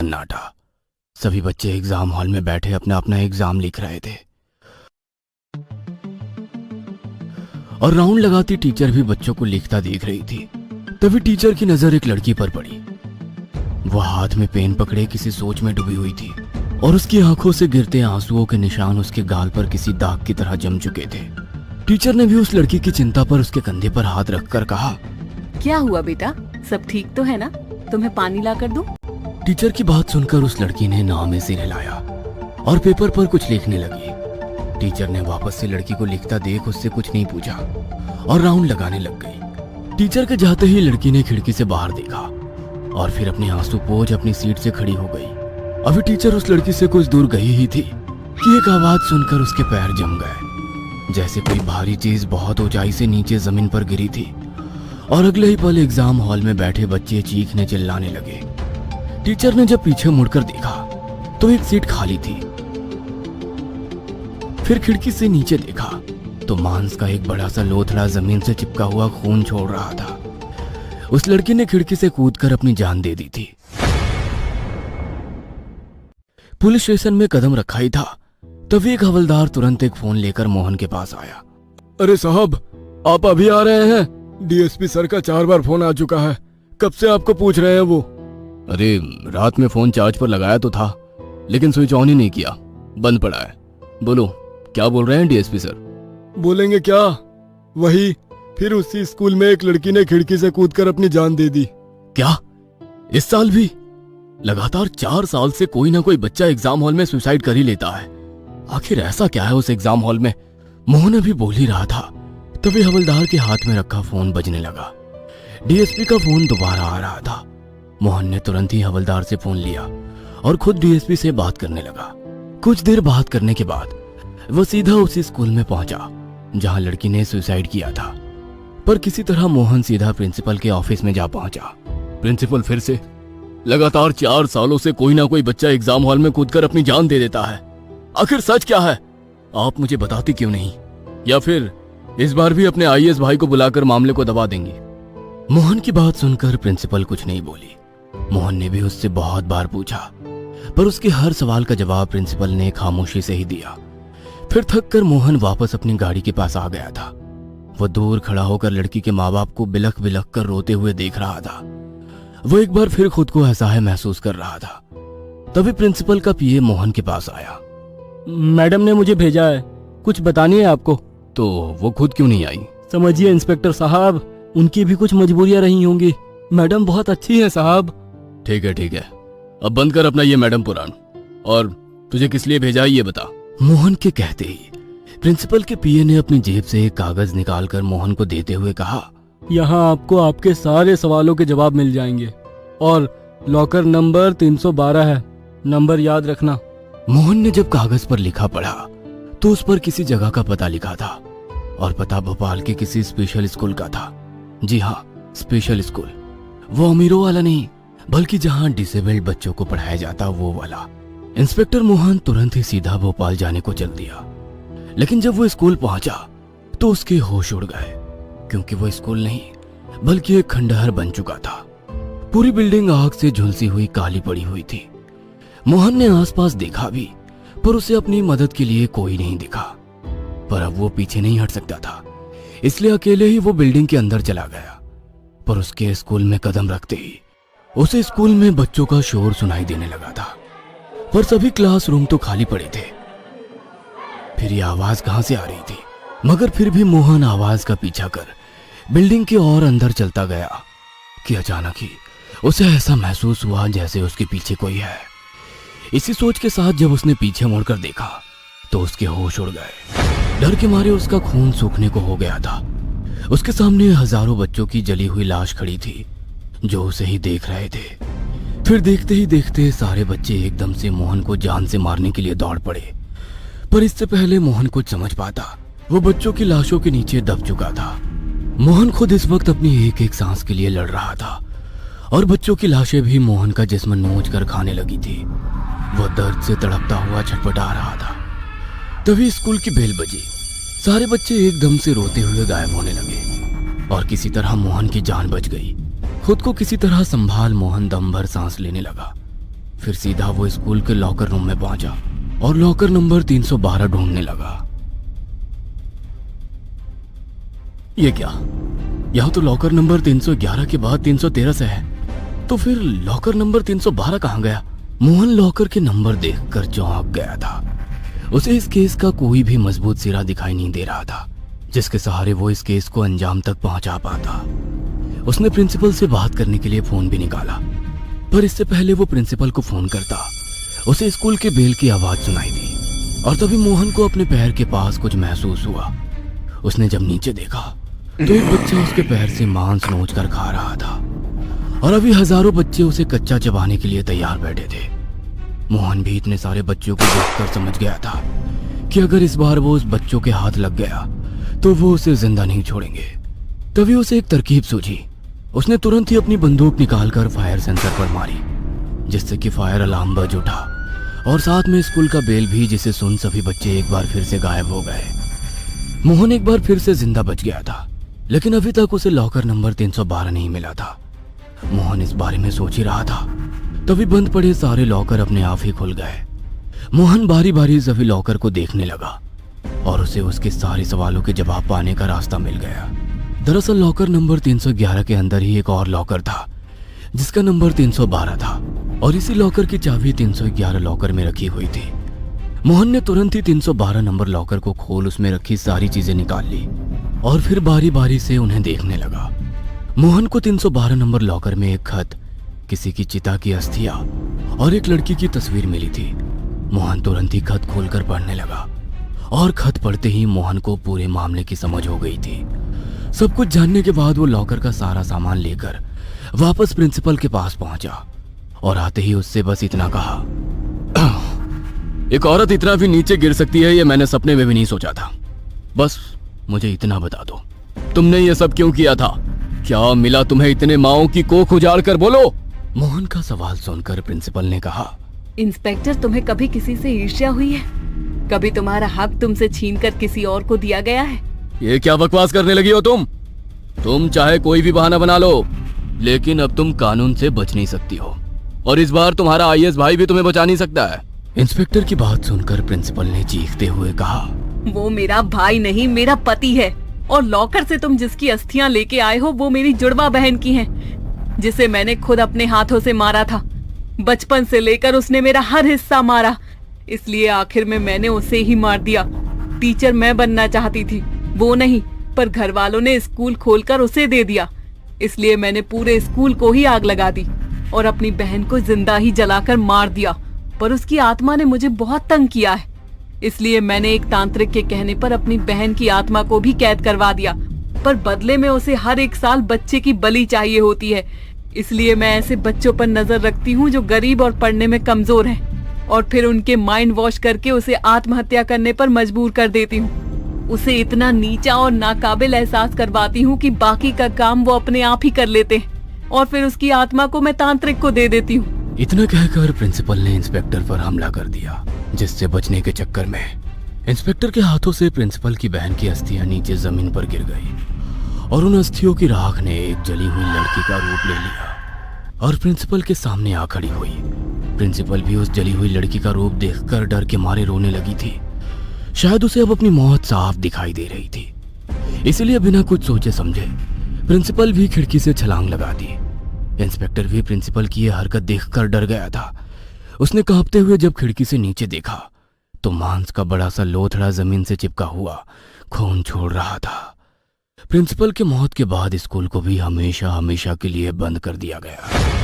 सन्नाटा। सभी बच्चे एग्जाम हॉल में बैठे अपना अपना एग्जाम लिख रहे थे और राउंड लगाती टीचर भी बच्चों को लिखता देख रही थी। तभी टीचर की नजर एक लड़की पर पड़ी। वह हाथ में पेन पकड़े किसी सोच में डूबी हुई थी और उसकी आंखों से गिरते आंसुओं के निशान उसके गाल पर किसी दाग की तरह जम चुके थे। टीचर ने भी उस लड़की की चिंता पर उसके कंधे पर हाथ रखकर कहा, क्या हुआ बेटा, सब ठीक तो है ना? तुम्हें पानी ला कर दूं? टीचर की बात सुनकर उस लड़की ने नाव में सिर हिलाया और पेपर पर कुछ लिखने लगी। टीचर ने वापस से लड़की को लिखता देख उससे कुछ नहीं पूछा और राउंड लगाने लग गई। टीचर के जाते ही लड़की ने खिड़की से बाहर देखा और फिर अपने आंसू पोंछ अपनी सीट से खड़ी हो गई। अभी टीचर उस लड़की से कुछ दूर गई ही थी कि एक आवाज सुनकर उसके पैर जम गए, जैसे कोई भारी चीज बहुत ऊंचाई से नीचे जमीन पर गिरी थी। और अगले ही पल एग्जाम हॉल में बैठे बच्चे चीखने चिल्लाने लगे। टीचर ने जब पीछे मुड़कर देखा तो एक सीट खाली थी। फिर खिड़की से नीचे देखा तो मांस का एक बड़ा सा लोथड़ा जमीन से चिपका हुआ खून छोड़ रहा था। उस लड़की ने खिड़की से कूदकर अपनी जान दे दी थी। पुलिस स्टेशन में कदम रखा ही था तभी एक हवलदार तुरंत एक फोन लेकर मोहन के पास आया। अरे साहब, आप अभी आ रहे हैं? डीएसपी सर का 4 बार फोन आ चुका है, कब से आपको पूछ रहे हैं वो। अरे रात में फोन चार्ज पर लगाया तो था लेकिन स्विच ऑन ही नहीं किया, बंद पड़ा है। बोलो क्या बोल रहे हैं डीएसपी सर? बोलेंगे क्या, वही फिर उसी स्कूल में एक लड़की ने खिड़की से कूदकर अपनी जान दे दी। क्या इस साल भी? लगातार 4 साल से कोई ना कोई बच्चा एग्जाम हॉल में सुसाइड कर ही लेता है। आखिर ऐसा क्या है उस एग्जाम हॉल में? मोहन अभी बोल ही रहा था तभी हवलदार के हाथ में रखा फोन बजने लगा। डीएसपी का फोन दोबारा आ रहा था। मोहन ने तुरंत ही हवलदार से फोन लिया और खुद डीएसपी से बात करने लगा। कुछ देर बात करने के बाद वो सीधा उसी स्कूल में पहुंचा जहां लड़की ने सुसाइड किया था। पर किसी तरह मोहन सीधा प्रिंसिपल के ऑफिस में जा पहुंचा। प्रिंसिपल फिर से? लगातार 4 सालों से कोई ना कोई बच्चा एग्जाम हॉल में कूदकर अपनी जान दे देता है। आखिर सच क्या है? आप मुझे बताती क्यों नहीं? या फिर इस बार भी अपने आईएएस भाई को बुलाकर मामले को दबा देंगी? मोहन की बात सुनकर प्रिंसिपल कुछ नहीं बोली। मोहन ने भी उससे बहुत बार पूछा पर उसके हर सवाल का जवाब प्रिंसिपल ने खामोशी से ही दिया। फिर थककर मोहन वापस अपनी गाड़ी के पास आ गया था। वो दूर खड़ा होकर लड़की के माँ बाप को बिलख बिलख कर रोते हुए देख रहा था। वो एक बार फिर खुद को असहाय महसूस कर रहा था। तभी प्रिंसिपल का पीए मोहन के पास आया। मैडम ने मुझे भेजा है, कुछ बतानी है आपको। तो वो खुद क्यों नहीं आई? समझिए इंस्पेक्टर साहब, उनकी भी कुछ मजबूरियां रही होंगी। मैडम बहुत अच्छी है साहब। ठीक है, अब बंद कर अपना ये मैडम पुराण और तुझे किस लिए भेजा है ये बता। मोहन के कहते ही प्रिंसिपल के पीए ने अपनी जेब से एक कागज निकालकर मोहन को देते हुए कहा, यहाँ आपको आपके सारे सवालों के जवाब मिल जाएंगे और लॉकर नंबर 312 है, नंबर याद रखना। मोहन ने जब कागज पर लिखा पढ़ा तो उस पर किसी जगह का पता लिखा था और पता भोपाल के किसी स्पेशल स्कूल का था। जी हाँ, स्पेशल स्कूल। वो अमीरों वाला नहीं बल्कि जहाँ डिसेबल्ड बच्चों को पढ़ाया जाता वो वाला। इंस्पेक्टर मोहन तुरंत ही सीधा भोपाल जाने को चल दिया। लेकिन जब वो स्कूल पहुंचा तो उसके होश उड़ गए क्योंकि वो स्कूल नहीं बल्कि एक खंडहर बन चुका था। पूरी बिल्डिंग आग से झुलसी हुई काली पड़ी हुई थी। मोहन ने आसपास देखा भी पर उसे अपनी मदद के लिए कोई नहीं दिखा। पर अब वो पीछे नहीं हट सकता था, इसलिए अकेले ही वो बिल्डिंग के अंदर चला गया। पर उसके स्कूल में कदम रखते ही उसे स्कूल में बच्चों का शोर सुनाई देने लगा था। पर सभी क्लासरूम तो खाली पड़े थे। फिर ये आवाज कहां से आ रही थी? मगर फिर भी मोहन आवाज का पीछा कर बिल्डिंग के और अंदर चलता गया कि अचानक ही उसे ऐसा महसूस हुआ जैसे उसके पीछे कोई है। इसी सोच के साथ जब उसने पीछे मुड़कर देखा तो उसके होश उड़ गए। डर के मारे उसका खून सूखने को हो गया था। उसके सामने हजारों बच्चों की जली हुई लाश खड़ी थी जो उसे ही देख रहे थे। फिर देखते ही देखते सारे बच्चे एकदम से मोहन को जान से मारने के लिए दौड़ पड़े। पर इससे पहले मोहन कुछ समझ पाता, वो बच्चों की लाशों के नीचे दब चुका था। मोहन खुद इस वक्त अपनी एक एक सांस के लिए लड़ रहा था और बच्चों की लाशें भी मोहन का जिस्म नोच कर खाने लगी थी। वो दर्द से तड़पता हुआ छटपटा रहा था। तभी स्कूल की बेल बजी। सारे बच्चे एकदम से रोते हुए गायब होने लगे और किसी तरह मोहन की जान बच गई। खुद को किसी तरह संभाल मोहन दम भर सांस लेने लगा। फिर सीधा वो स्कूल के लॉकर रूम में पहुंचा और लॉकर नंबर 312 ढूंढने लगा। ये क्या, यहां तो लॉकर नंबर 311 के बाद 313 से है, तो फिर लॉकर नंबर 312 कहां गया? मोहन लॉकर के नंबर देखकर चौंक गया था। उसे इस केस का कोई भी मजबूत सिरा दिखाई नहीं दे रहा था जिसके सहारे वो इस केस को अंजाम तक पहुंचा पाता। उसने प्रिंसिपल से बात करने के लिए फोन भी निकाला, पर इससे पहले वो प्रिंसिपल को फोन करता उसे स्कूल के बेल की आवाज सुनाई दी और तभी मोहन को अपने पैर के पास कुछ महसूस हुआ। उसने जब नीचे देखा तो एक बच्चा उसके पैर से मांस नोच कर खा रहा था और अभी हजारों बच्चे उसे कच्चा चबाने के लिए तैयार बैठे थे। मोहन भी इतने सारे बच्चों को देखकर समझ गया था कि अगर इस बार वो उस बच्चों के हाथ लग गया तो वो उसे जिंदा नहीं छोड़ेंगे। तभी उसे एक तरकीब सूझी। उसने तुरंत ही अपनी बंदूक निकालकर फायर सेंसर पर मारी, जिससे कि फायर अलार्म बज उठा और साथ में स्कूल का बेल भी, जिसे सुन सभी बच्चे एक बार फिर से गायब हो गए। मोहन एक बार फिर से जिंदा बच गया था, लेकिन अभी तक उसे लॉकर नंबर 312 नहीं मिला था। मोहन इस बारे में सोच ही रहा था, तभी बंद पड़े सारे लॉकर अपने आप ही खुल गए। मोहन बारी बारी सभी लॉकर को देखने लगा और उसे उसके सारे सवालों के जवाब पाने का रास्ता मिल गया। दरअसल लॉकर नंबर 311 के अंदर ही एक और लॉकर था जिसका नंबर 312 था और इसी लॉकर की चाबी 311 लॉकर में रखी हुई थी। मोहन ने तुरंत ही 312 नंबर लॉकर को खोल उसमें रखी सारी चीजें निकाल ली और फिर बारी बारी से उन्हें देखने लगा। मोहन को 312 नंबर लॉकर में एक खत, किसी की चिता की अस्थियां और एक लड़की की तस्वीर मिली थी। मोहन तुरंत ही खत खोलकर पढ़ने लगा और खत पढ़ते ही मोहन को पूरे मामले की समझ हो गई थी। सब कुछ जानने के बाद वो लॉकर का सारा सामान लेकर वापस प्रिंसिपल के पास पहुंचा और आते ही उससे बस इतना कहा, एक औरत इतना भी नीचे गिर सकती है ये मैंने सपने में भी नहीं सोचा था। बस मुझे इतना बता दो, तुमने ये सब क्यों किया था? क्या मिला तुम्हें इतने माओं की कोख उजाड़ कर? बोलो। मोहन का सवाल सुनकर प्रिंसिपल ने कहा, इंस्पेक्टर, तुम्हें कभी किसी से ईर्ष्या हुई है? कभी तुम्हारा हक तुमसे छीनकर किसी और को दिया गया है? ये क्या बकवास करने लगी हो तुम चाहे कोई भी बहाना बना लो, लेकिन अब तुम कानून से बच नहीं सकती हो और इस बार तुम्हारा आईएएस भाई भी तुम्हें बचा नहीं सकता है। इंस्पेक्टर की बात सुनकर प्रिंसिपल ने चीखते हुए कहा, वो मेरा भाई नहीं, मेरा पति है और लॉकर से तुम जिसकी अस्थियां लेके आए हो वो मेरी जुड़वा बहन की हैं, जिसे मैंने खुद अपने हाथों से मारा था। बचपन से लेकर उसने मेरा हर हिस्सा मारा, इसलिए आखिर में मैंने उसे ही मार दिया। टीचर मैं बनना चाहती थी, वो नहीं, पर घर वालों ने स्कूल खोलकर उसे दे दिया, इसलिए मैंने पूरे स्कूल को ही आग लगा दी और अपनी बहन को जिंदा ही जलाकर मार दिया। पर उसकी आत्मा ने मुझे बहुत तंग किया है, इसलिए मैंने एक तांत्रिक के कहने पर अपनी बहन की आत्मा को भी कैद करवा दिया, पर बदले में उसे हर एक साल बच्चे की बलि चाहिए होती है। इसलिए मैं ऐसे बच्चों पर नजर रखती हूँ जो गरीब और पढ़ने में कमजोर हैं, और फिर उनके माइंड वॉश करके उसे आत्महत्या करने पर मजबूर कर देती हूँ। उसे इतना नीचा और नाकाबिल एहसास करवाती हूँ कि बाकी का काम वो अपने आप ही कर लेते हैं और फिर उसकी आत्मा को मैं तांत्रिक को दे देती हूँ। इतना कहकर प्रिंसिपल ने इंस्पेक्टर पर हमला कर दिया, जिससे बचने के चक्कर में इंस्पेक्टर के हाथों से प्रिंसिपल की बहन की अस्थियां नीचे जमीन पर गिर गई और उन अस्थियों की राख ने एक जली हुई लड़की का रूप ले लिया और प्रिंसिपल के सामने आ खड़ी हुई। प्रिंसिपल भी उस जली हुई लड़की का रूप देखकर डर के मारे रोने लगी थी। शायद उसे अब अपनी मौत साफ दिखाई दे रही थी, इसलिए बिना कुछ सोचे समझे प्रिंसिपल भी खिड़की से छलांग लगा दी। इंस्पेक्टर भी प्रिंसिपल की यह हरकत देखकर डर गया था। उसने कांपते हुए जब खिड़की से नीचे देखा तो मांस का बड़ा सा लोथड़ा जमीन से चिपका हुआ खून छोड़ रहा था। प्रिंसिपल के मौत के बाद स्कूल को भी हमेशा हमेशा के लिए बंद कर दिया गया।